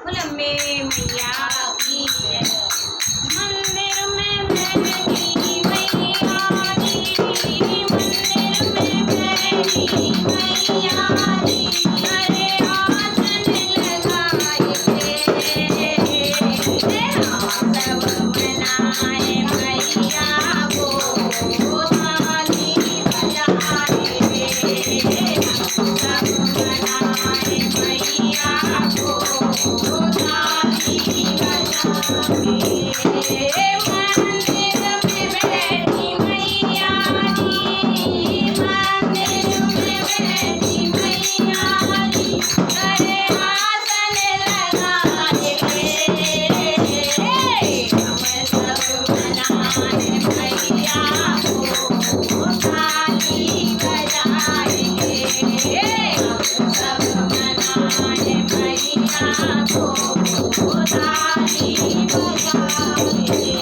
बोल में मैया की जय। मंदिर में बैठी मैया जी, मंदिर में बैठी मैया जी, अरे आसन लगाए सब मनाए मैया को, थाली बजाए सब मनाए मैया को, थाली बजाए। मंदिर में बैठी मैया जी, मंदिर में बैठी मैया जी, अरे आसन लगाए हम सब मनाए मैया को, थाली बजाएंगे हम सब मनाए मैया को, थाली बजाएंगे।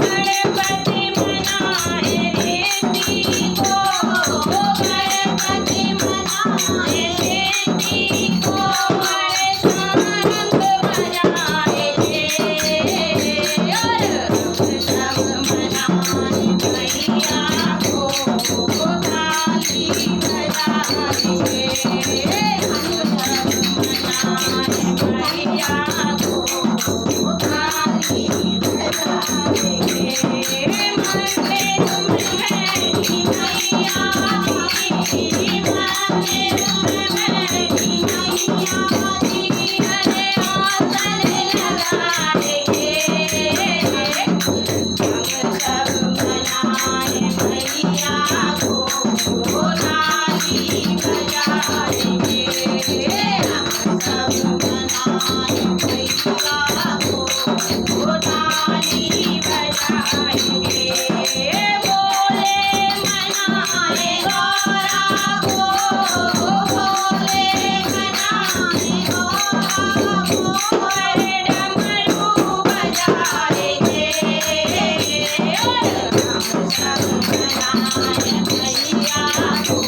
गणपति मनाए रेती को, गणपति मनाए रेती को, बड़े सारंग बजाए और सब मनाए मैया को, थाली बजाएंगे हम सब मनाए मैया को, थाली बजाएंगे। मंदिर में बैठी मैया जी, मंदिर में बैठी मैया जी, अरे आसन लगाएंगे हम सब मनाए मैया को, थाली बजाएंगे हम सब मनाए मैया को, थाली बजाएंगे। बोले मनाए गौरा को, बोले मनाए गौरा को, अरे डमरू बजाएंगे हम सब मनाए मैया को,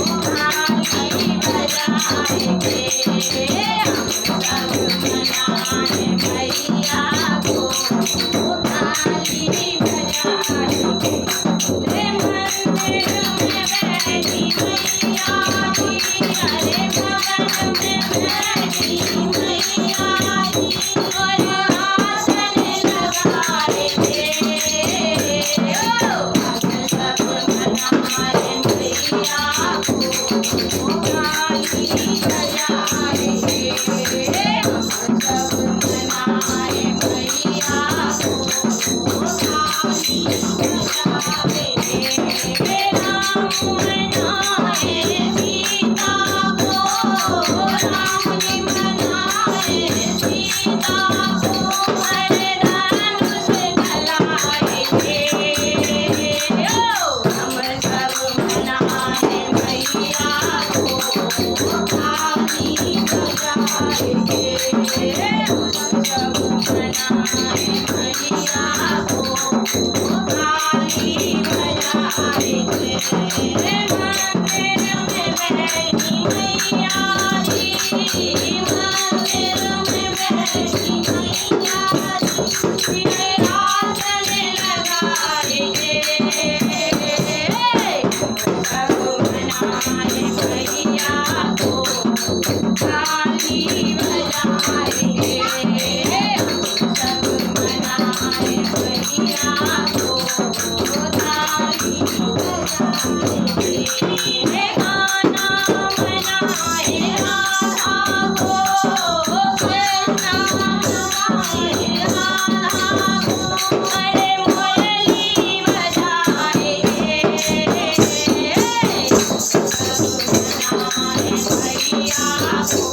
थाली बजाएंगे हम सब मनाए मैया को, थाली बजाएंगे। मंदिर में बैठी मैया जी, अरे भवन में बैठी मैया जी, और आसन लगाएंगे हम सब मनाए मैया को, थाली बजाएंगे हम सब मनाए मैया को, थाली बजाएंगे। राम मनाए सीता को, राम जी मनाए सीता को, अरे धनुष जलाएंगे हम सब मनाए मैया को, थाली बजाएंगे हम सब मनाए मैया को, थाली बजाएंगे। मंदिर में बैठी मैया जी, मंदिर में बैठी मैया जी, आसन लगाएंगे सब मनाए मैया को, थाली बजाएंगे हम सब मनाए मैया को, थाली बजाएंगे। गाना मनाए राधा को, कृष्णा मनाए राधा को, अरे मुरली बजाएंगे सब मनाए मैया को,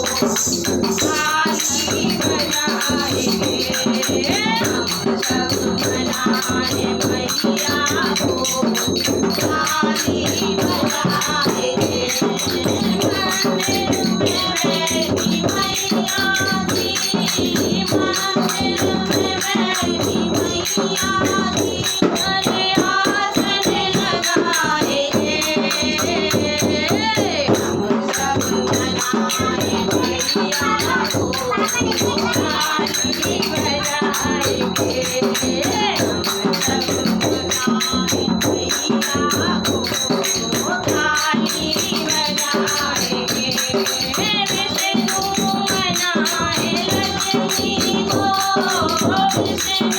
विष्णु मनाए लक्ष्मी को विष्णु